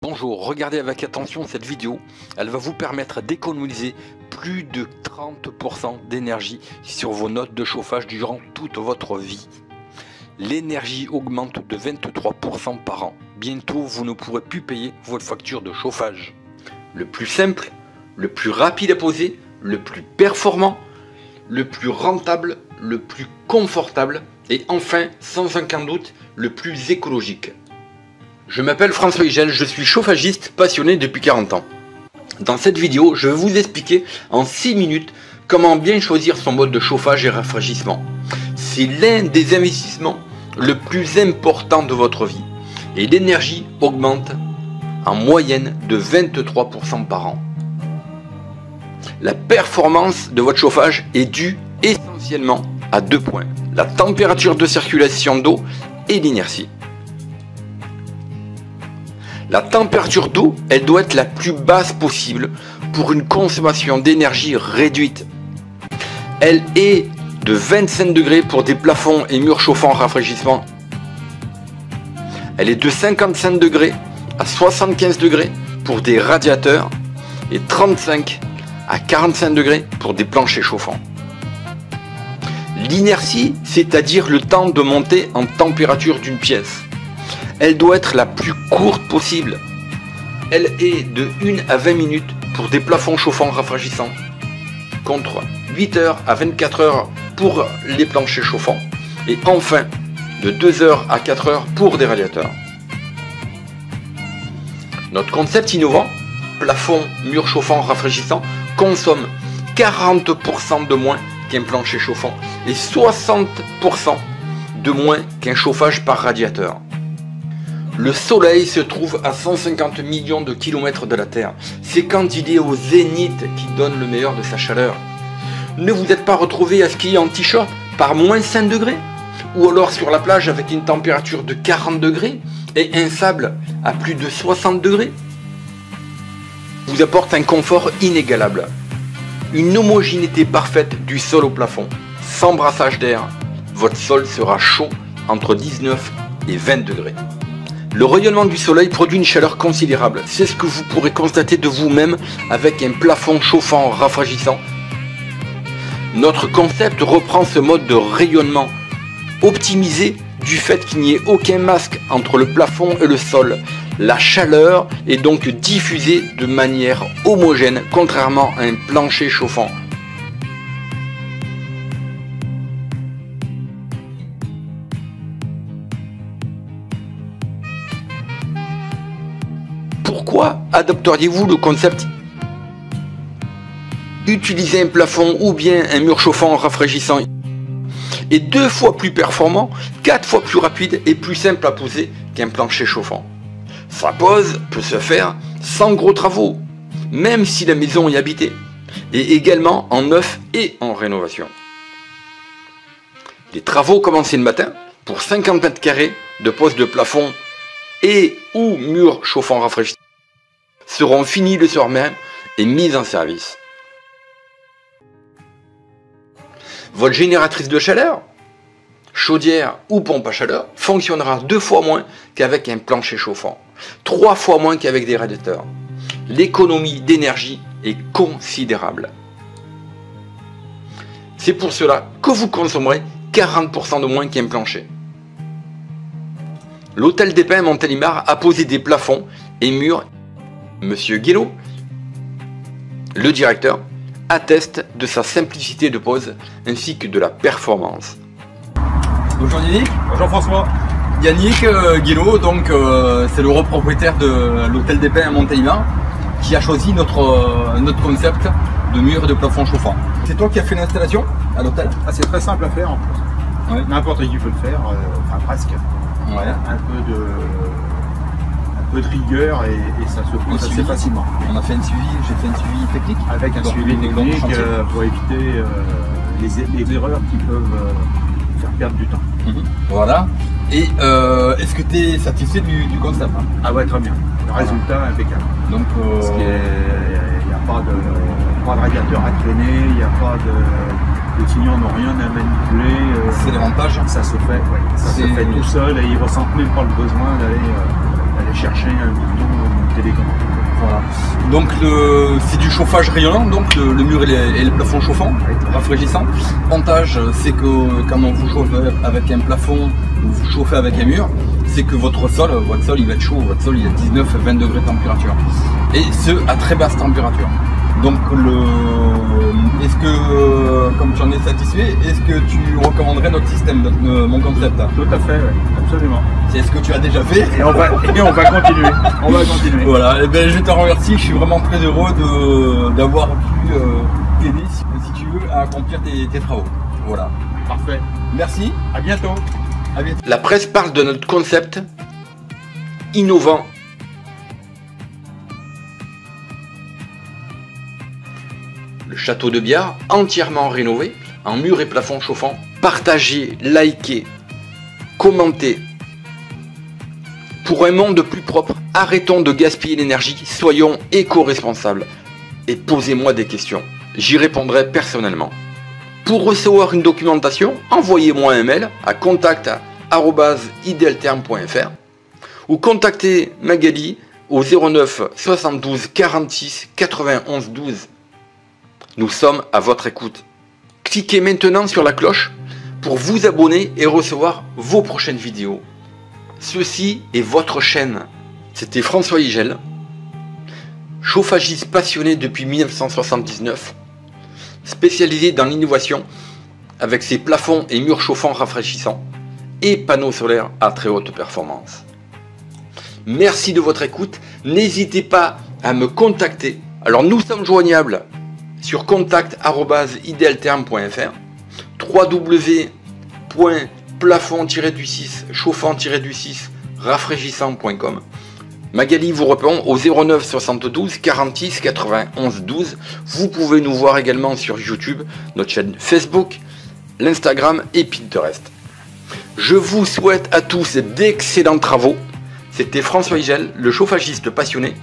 Bonjour, regardez avec attention cette vidéo, elle va vous permettre d'économiser plus de 30% d'énergie sur vos notes de chauffage durant toute votre vie. L'énergie augmente de 23% par an. Bientôt, vous ne pourrez plus payer votre facture de chauffage. Le plus simple, le plus rapide à poser, le plus performant, le plus rentable, le plus confortable et enfin, sans aucun doute, le plus écologique. Je m'appelle François Higel, je suis chauffagiste passionné depuis 40 ans. Dans cette vidéo, je vais vous expliquer en 6 minutes comment bien choisir son mode de chauffage et rafraîchissement. C'est l'un des investissements le plus important de votre vie et l'énergie augmente en moyenne de 23% par an. La performance de votre chauffage est due essentiellement à 2 points, la température de circulation d'eau et l'inertie. La température d'eau, elle doit être la plus basse possible pour une consommation d'énergie réduite. Elle est de 25 degrés pour des plafonds et murs chauffants rafraîchissement. Elle est de 55 degrés à 75 degrés pour des radiateurs et 35 à 45 degrés pour des planchers chauffants. L'inertie, c'est-à-dire le temps de monter en température d'une pièce. Elle doit être la plus courte possible. Elle est de 1 à 20 minutes pour des plafonds chauffants rafraîchissants, contre 8 heures à 24 heures pour les planchers chauffants, et enfin de 2 heures à 4 heures pour des radiateurs. Notre concept innovant, plafond, mur chauffant rafraîchissant, consomme 40% de moins qu'un plancher chauffant et 60% de moins qu'un chauffage par radiateur. Le soleil se trouve à 150 millions de kilomètres de la Terre. C'est quand il est au zénith qu'il donne le meilleur de sa chaleur. Ne vous êtes pas retrouvé à skier en t-shirt par moins 5 degrés? Ou alors sur la plage avec une température de 40 degrés et un sable à plus de 60 degrés? Vous apporte un confort inégalable. Une homogénéité parfaite du sol au plafond. Sans brassage d'air, votre sol sera chaud entre 19 et 20 degrés. Le rayonnement du soleil produit une chaleur considérable. C'est ce que vous pourrez constater de vous-même avec un plafond chauffant rafraîchissant. Notre concept reprend ce mode de rayonnement optimisé du fait qu'il n'y ait aucun masque entre le plafond et le sol. La chaleur est donc diffusée de manière homogène, contrairement à un plancher chauffant. Pourquoi adopteriez-vous le concept? Utiliser un plafond ou bien un mur chauffant rafraîchissant est 2 fois plus performant, 4 fois plus rapide et plus simple à poser qu'un plancher chauffant. Sa pose peut se faire sans gros travaux, même si la maison est habitée, et également en neuf et en rénovation. Les travaux commencés le matin pour 50 mètres carrés de pose de plafond et ou mur chauffant rafraîchissant seront finis le soir même et mis en service. Votre génératrice de chaleur, chaudière ou pompe à chaleur, fonctionnera 2 fois moins qu'avec un plancher chauffant, 3 fois moins qu'avec des radiateurs. L'économie d'énergie est considérable. C'est pour cela que vous consommerez 40% de moins qu'un plancher. L'hôtel des Pins Montélimar a posé des plafonds et murs. Monsieur Guélo, le directeur, atteste de sa simplicité de pose ainsi que de la performance. Bonjour Yannick. Bonjour François. Yannick Guélo, donc c'est le propriétaire de l'hôtel des Pins à Montélimar qui a choisi notre concept de mur et de plafond chauffant. C'est toi qui as fait l'installation à l'hôtel? C'est très simple à faire en plus. Ouais. N'importe qui peut le faire, enfin presque. Ouais. Un peu de rigueur et ça se fait assez facilement. On a fait un suivi, j'ai fait un suivi technique. Avec un suivi technique pour éviter les erreurs qui peuvent faire perdre du temps. Voilà. Et est-ce que tu es satisfait du concept? Ah ouais, très bien. Le résultat est impeccable. Donc, il n'y a pas de radiateur à traîner, il n'y a pas de clients n'ont rien à manipuler. C'est l'avantage. Ça se fait, ça se fait tout seul et ils ne ressentent même pas le besoin d'aller chercher un bouton ou monter Donc c'est du chauffage rayonnant, donc le mur et les plafonds chauffants, rafraîchissants. L'avantage c'est que quand on vous chauffe avec un plafond ou vous chauffez avec un mur, c'est que votre sol il va être chaud, votre sol il est 19-20 degrés de température. Et ce à très basse température. Donc est-ce que, comme tu en es satisfait, est-ce que tu recommanderais notre système, mon concept? Tout à fait, oui, absolument. C'est ce que tu as déjà fait. Et on va continuer. On va continuer. Voilà, et ben, je te remercie, je suis vraiment très heureux d'avoir pu t'aider, si tu veux, à accomplir tes travaux. Voilà. Parfait. Merci. À bientôt. À bientôt. La presse parle de notre concept innovant. Le château de Biard, entièrement rénové, en murs et plafonds chauffants. Partagez, likez, commentez. Pour un monde plus propre, arrêtons de gaspiller l'énergie, soyons éco-responsables. Et posez-moi des questions, j'y répondrai personnellement. Pour recevoir une documentation, envoyez-moi un mail à contact@idealterm.fr ou contactez Magali au 09 72 46 91 12. Nous sommes à votre écoute. Cliquez maintenant sur la cloche pour vous abonner et recevoir vos prochaines vidéos. Ceci est votre chaîne. C'était François Igel, chauffagiste passionné depuis 1979, spécialisé dans l'innovation avec ses plafonds et murs chauffants rafraîchissants et panneaux solaires à très haute performance. Merci de votre écoute. N'hésitez pas à me contacter. Alors nous sommes joignables sur contact@idealterm.fr, www.plafond-6 chauffant-6 rafraîchissant.com. Magali vous répond au 09 72 46 91 12. Vous pouvez nous voir également sur YouTube, notre chaîne Facebook, l'Instagram et Pinterest. Je vous souhaite à tous d'excellents travaux. C'était François Igel, le chauffagiste passionné.